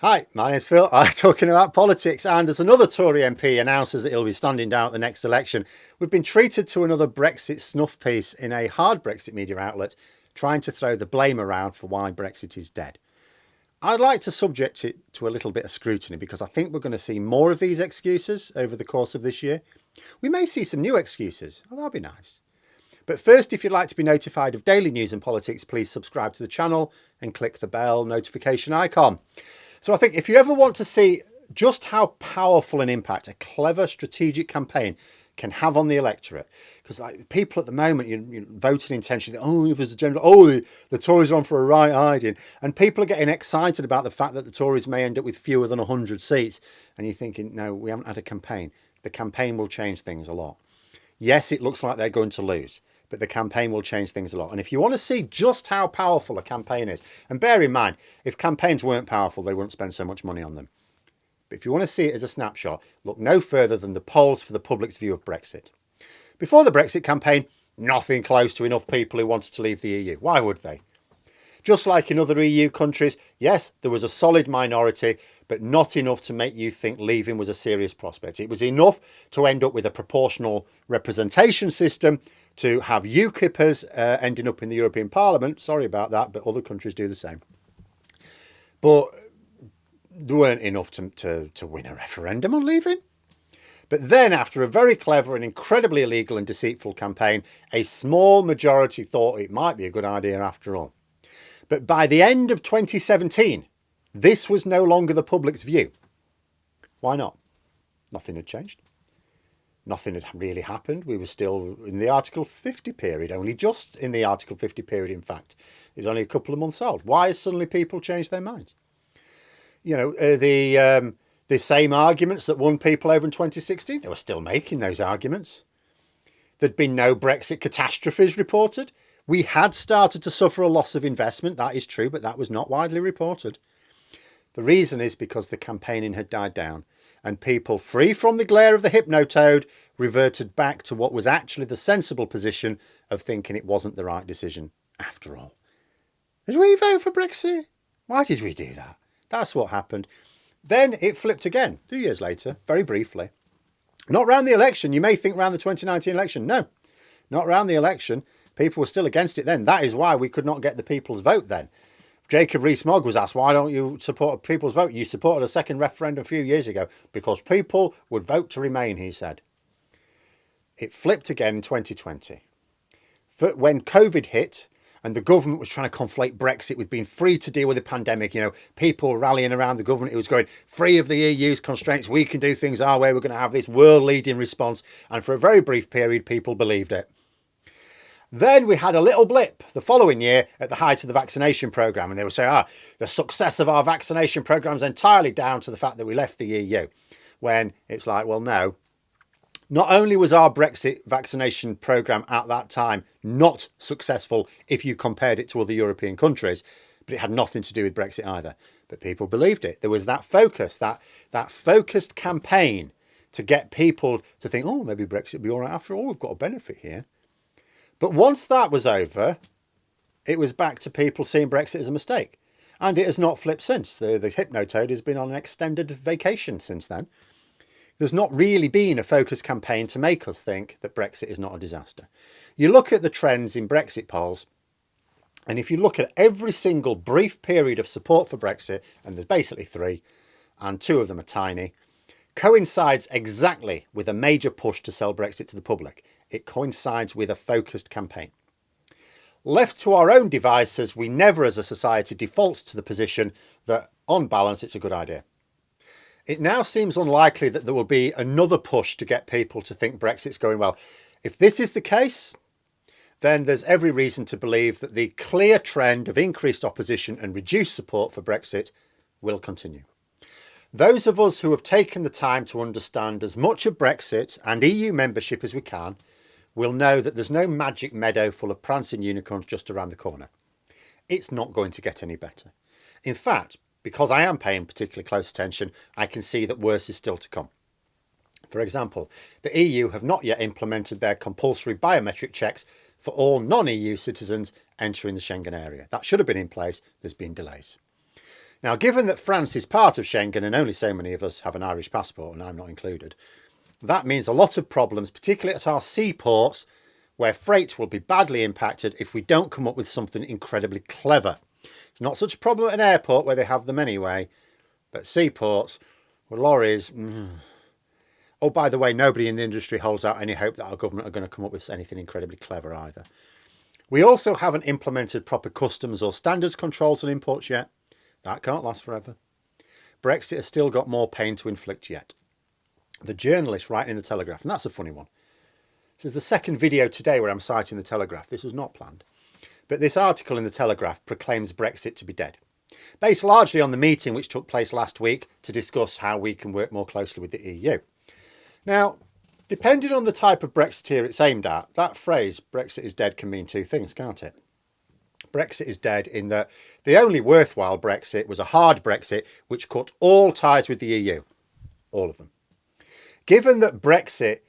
Hi, my name's Phil. I'm talking about politics, and as another Tory MP announces that he'll be standing down at the next election, we've been treated to another Brexit snuff piece in a hard Brexit media outlet trying to throw the blame around for why Brexit is dead. I'd like to subject it to a little bit of scrutiny because I think we're going to see more of these excuses over the course of this year. We may see some new excuses. Oh, that'll be nice. But first, if you'd like to be notified of daily news and politics, please subscribe to the channel and click the bell notification icon. So I think if you ever want to see just how powerful an impact a clever strategic campaign can have on the electorate, because like people at the moment, you voting intention, if there's a general, the Tories are on for a right hiding, and people are getting excited about the fact that the Tories may end up with fewer than 100 seats, and you're thinking, no, we haven't had a campaign. The campaign will change things a lot. Yes, it looks like they're going to lose, but the campaign will change things a lot. And if you want to see just how powerful a campaign is, and bear in mind, if campaigns weren't powerful, they wouldn't spend so much money on them. But if you want to see it as a snapshot, look no further than the polls for the public's view of Brexit. Before the Brexit campaign, nothing close to enough people who wanted to leave the EU. Why would they? Just like in other EU countries, yes, there was a solid minority, but not enough to make you think leaving was a serious prospect. It was enough to end up with a proportional representation system, to have UKIPers ending up in the European Parliament. Sorry about that, but other countries do the same. But there weren't enough to win a referendum on leaving. But then, after a very clever and incredibly illegal and deceitful campaign, a small majority thought it might be a good idea after all. But by the end of 2017, this was no longer the public's view. Why not? Nothing had changed. Nothing had really happened. We were still in the Article 50 period, only just in the Article 50 period, in fact. It was only a couple of months old. Why has suddenly people changed their minds? You know, the same arguments that won people over in 2016, they were still making those arguments. There'd been no Brexit catastrophes reported. We had started to suffer a loss of investment, that is true, but that was not widely reported. The reason is because the campaigning had died down and people, free from the glare of the hypnotoad, reverted back to what was actually the sensible position of thinking it wasn't the right decision after all. Did we vote for Brexit? Why did we do that? That's what happened. Then it flipped again 2 years later, very briefly. Not round the election. You may think round the 2019 election. No, not round the election. People were still against it then. That is why we could not get the people's vote then. Jacob Rees-Mogg was asked, why don't you support a people's vote? You supported a second referendum a few years ago. Because people would vote to remain, he said. It flipped again in 2020. When COVID hit and the government was trying to conflate Brexit with being free to deal with the pandemic, you know, people rallying around the government. It was going, free of the EU's constraints, we can do things our way. We're going to have this world-leading response. And for a very brief period, people believed it. Then we had a little blip the following year at the height of the vaccination programme. And they would say, the success of our vaccination programme is entirely down to the fact that we left the EU. When it's like, well, no. Not only was our Brexit vaccination programme at that time not successful if you compared it to other European countries, but it had nothing to do with Brexit either. But people believed it. There was that focus, that focused campaign to get people to think, maybe Brexit will be all right after all. We've got a benefit here. But once that was over, it was back to people seeing Brexit as a mistake. And it has not flipped since. The hypnotoad has been on an extended vacation since then. There's not really been a focused campaign to make us think that Brexit is not a disaster. You look at the trends in Brexit polls, and if you look at every single brief period of support for Brexit, and there's basically 3, and 2 of them are tiny, coincides exactly with a major push to sell Brexit to the public. It coincides with a focused campaign. Left to our own devices, we never as a society default to the position that, on balance, it's a good idea. It now seems unlikely that there will be another push to get people to think Brexit's going well. If this is the case, then there's every reason to believe that the clear trend of increased opposition and reduced support for Brexit will continue. Those of us who have taken the time to understand as much of Brexit and EU membership as we can will know that there's no magic meadow full of prancing unicorns just around the corner. It's not going to get any better. In fact, because I am paying particularly close attention, I can see that worse is still to come. For example, the EU have not yet implemented their compulsory biometric checks for all non-EU citizens entering the Schengen area. That should have been in place. There's been delays. Now, given that France is part of Schengen and only so many of us have an Irish passport, and I'm not included, that means a lot of problems, particularly at our seaports, where freight will be badly impacted if we don't come up with something incredibly clever. It's not such a problem at an airport where they have them anyway, but seaports with lorries. Oh, by the way, nobody in the industry holds out any hope that our government are going to come up with anything incredibly clever either. We also haven't implemented proper customs or standards controls on imports yet. That can't last forever. Brexit has still got more pain to inflict yet. The journalist writing in the Telegraph, and that's a funny one. This is the second video today where I'm citing the Telegraph. This was not planned. But this article in the Telegraph proclaims Brexit to be dead, based largely on the meeting which took place last week to discuss how we can work more closely with the EU. Now, depending on the type of Brexiteer it's aimed at, that phrase, Brexit is dead, can mean two things, can't it? Brexit is dead in that the only worthwhile Brexit was a hard Brexit which cut all ties with the EU. All of them. Given that Brexit,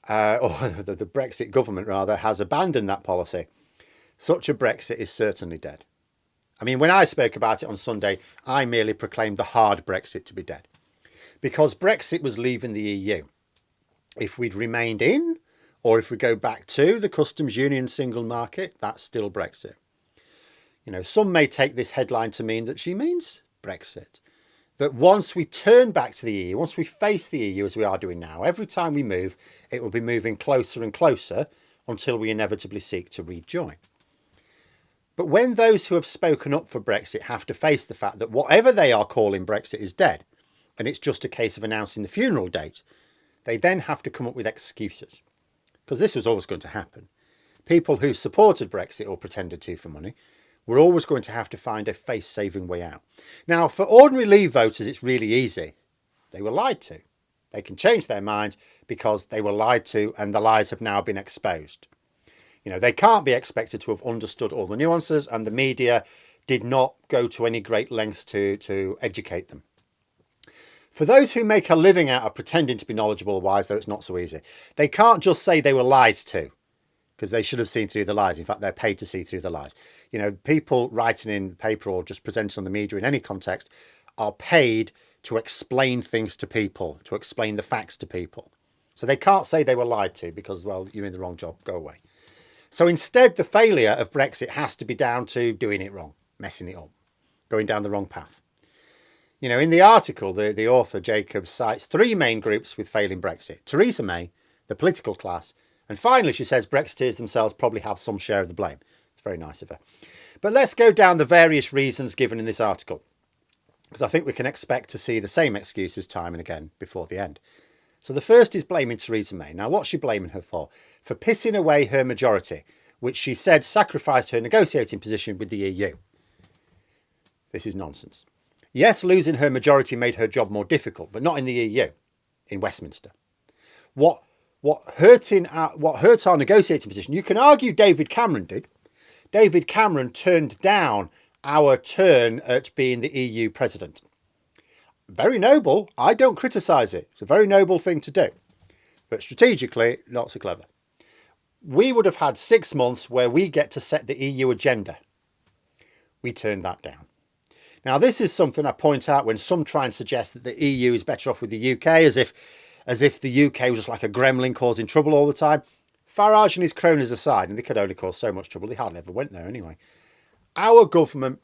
or the Brexit government rather, has abandoned that policy, such a Brexit is certainly dead. I mean, when I spoke about it on Sunday, I merely proclaimed the hard Brexit to be dead. Because Brexit was leaving the EU. If we'd remained in, or if we go back to the customs union single market, that's still Brexit. You know, some may take this headline to mean that she means Brexit. That once we turn back to the EU, once we face the EU as we are doing now, every time we move, it will be moving closer and closer until we inevitably seek to rejoin. But when those who have spoken up for Brexit have to face the fact that whatever they are calling Brexit is dead, and it's just a case of announcing the funeral date, they then have to come up with excuses. Because this was always going to happen. People who supported Brexit or pretended to for money were always going to have to find a face-saving way out. Now, for ordinary Leave voters, it's really easy. They were lied to. They can change their mind because they were lied to and the lies have now been exposed. You know, they can't be expected to have understood all the nuances, and the media did not go to any great lengths to educate them. For those who make a living out of pretending to be knowledgeable or wise, though it's not so easy, they can't just say they were lied to, because they should have seen through the lies. In fact, they're paid to see through the lies. You know, people writing in paper or just presenting on the media in any context are paid to explain things to people, to explain the facts to people. So they can't say they were lied to because, well, you're in the wrong job, go away. So instead, the failure of Brexit has to be down to doing it wrong, messing it up, going down the wrong path. You know, in the article, the author, Jacobs, cites three main groups with failing Brexit. Theresa May, the political class, and finally she says Brexiteers themselves probably have some share of the blame. It's very nice of her. But let's go down the various reasons given in this article, because I think we can expect to see the same excuses time and again before the end. So the first is blaming Theresa May. Now, what's she blaming her for? For pissing away her majority, which she said sacrificed her negotiating position with the EU. This is nonsense. Yes, losing her majority made her job more difficult, but not in the EU, in Westminster. What hurt our negotiating position, you can argue David Cameron did. David Cameron turned down our turn at being the EU president. Very noble. I don't criticise it. It's a very noble thing to do. But strategically, not so clever. We would have had 6 months where we get to set the EU agenda. We turned that down. Now, this is something I point out when some try and suggest that the EU is better off with the UK, as if the UK was just like a gremlin causing trouble all the time. Farage and his cronies aside, and they could only cause so much trouble, they hardly ever went there anyway. Our government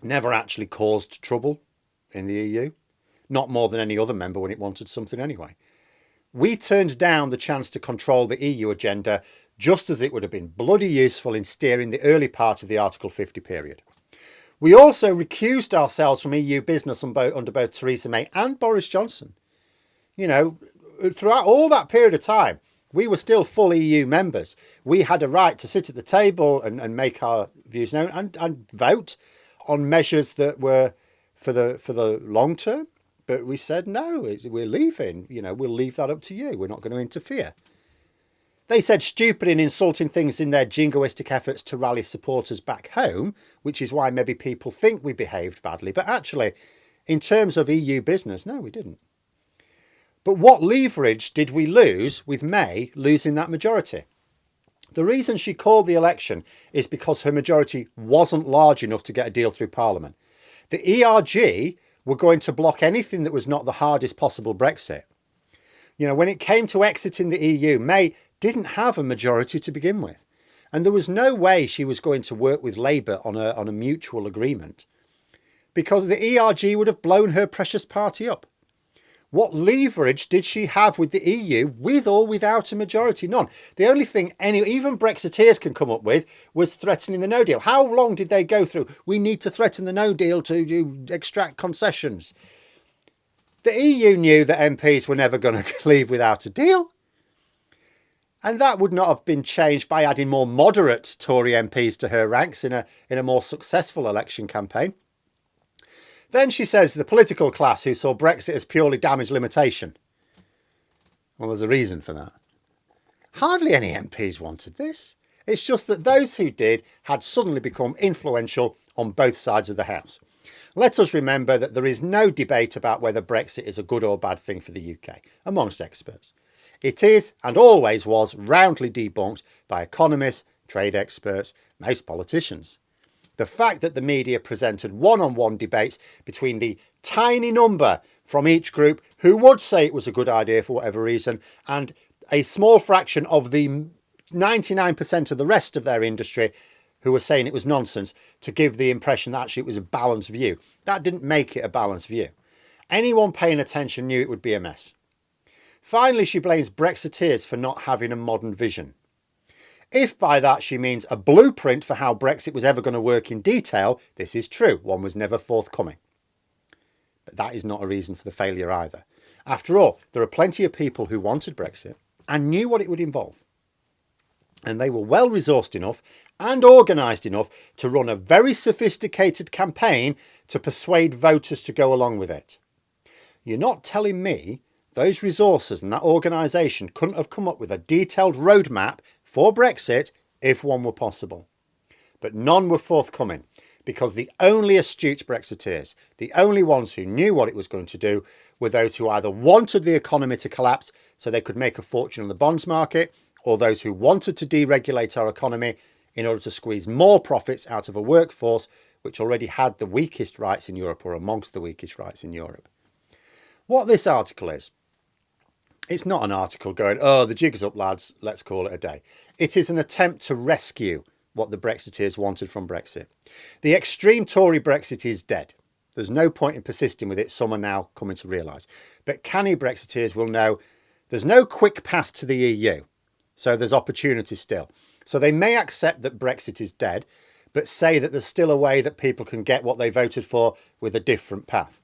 never actually caused trouble in the EU, not more than any other member when it wanted something anyway. We turned down the chance to control the EU agenda, just as it would have been bloody useful in steering the early part of the Article 50 period. We also recused ourselves from EU business under both Theresa May and Boris Johnson. You know, throughout all that period of time, we were still full EU members. We had a right to sit at the table and make our views known and vote on measures that were for the long term. But we said, no, we're leaving. You know, we'll leave that up to you. We're not going to interfere. They said stupid and insulting things in their jingoistic efforts to rally supporters back home, which is why maybe people think we behaved badly. But actually, in terms of EU business, no, we didn't. But what leverage did we lose with May losing that majority? The reason she called the election is because her majority wasn't large enough to get a deal through Parliament. The ERG were going to block anything that was not the hardest possible Brexit. You know, when it came to exiting the EU, May didn't have a majority to begin with. And there was no way she was going to work with Labour on a mutual agreement, because the ERG would have blown her precious party up. What leverage did she have with the EU, with or without a majority? None. The only thing even Brexiteers can come up with was threatening the no deal. How long did they go through? We need to threaten the no deal to extract concessions. The EU knew that MPs were never going to leave without a deal. And that would not have been changed by adding more moderate Tory MPs to her ranks in a more successful election campaign. Then she says the political class who saw Brexit as purely damage limitation. Well, there's a reason for that. Hardly any MPs wanted this. It's just that those who did had suddenly become influential on both sides of the House. Let us remember that there is no debate about whether Brexit is a good or bad thing for the UK amongst experts. It is, and always was, roundly debunked by economists, trade experts, most politicians. The fact that the media presented one-on-one debates between the tiny number from each group who would say it was a good idea for whatever reason, and a small fraction of the 99% of the rest of their industry who were saying it was nonsense, to give the impression that actually it was a balanced view. That didn't make it a balanced view. Anyone paying attention knew it would be a mess. Finally, she blames Brexiteers for not having a modern vision. If by that she means a blueprint for how Brexit was ever going to work in detail, this is true. One was never forthcoming. But that is not a reason for the failure either. After all, there are plenty of people who wanted Brexit and knew what it would involve. And they were well resourced enough and organised enough to run a very sophisticated campaign to persuade voters to go along with it. You're not telling me those resources and that organisation couldn't have come up with a detailed roadmap for Brexit if one were possible. But none were forthcoming, because the only astute Brexiteers, the only ones who knew what it was going to do, were those who either wanted the economy to collapse so they could make a fortune on the bonds market, or those who wanted to deregulate our economy in order to squeeze more profits out of a workforce which already had the weakest rights in Europe, or amongst the weakest rights in Europe. What this article is, it's not an article going, oh, the jig's up, lads, let's call it a day. It is an attempt to rescue what the Brexiteers wanted from Brexit. The extreme Tory Brexit is dead. There's no point in persisting with it, some are now coming to realise. But canny Brexiteers will know there's no quick path to the EU, so there's opportunity still. So they may accept that Brexit is dead, but say that there's still a way that people can get what they voted for with a different path.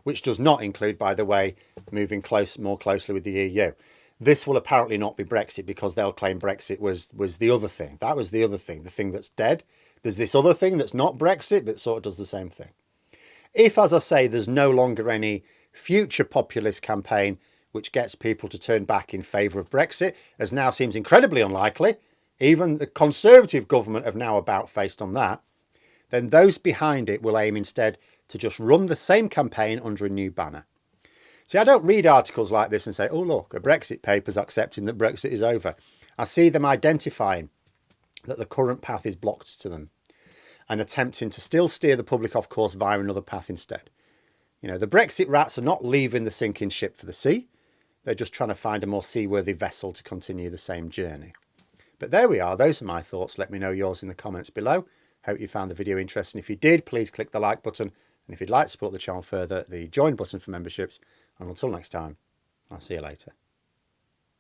Which does not include, by the way, moving more closely with the EU. This will apparently not be Brexit, because they'll claim Brexit was the other thing. That was the other thing, the thing that's dead. There's this other thing that's not Brexit, but sort of does the same thing. If, as I say, there's no longer any future populist campaign which gets people to turn back in favour of Brexit, as now seems incredibly unlikely, even the Conservative government have now about-faced on that, then those behind it will aim instead to just run the same campaign under a new banner. See, I don't read articles like this and say, oh look, a Brexit paper's accepting that Brexit is over. I see them identifying that the current path is blocked to them and attempting to still steer the public off course via another path instead. You know, the Brexit rats are not leaving the sinking ship for the sea. They're just trying to find a more seaworthy vessel to continue the same journey. But there we are. Those are my thoughts. Let me know yours in the comments below. Hope you found the video interesting. If you did, please click the like button. And if you'd like to support the channel further, the join button for memberships. And until next time, I'll see you later.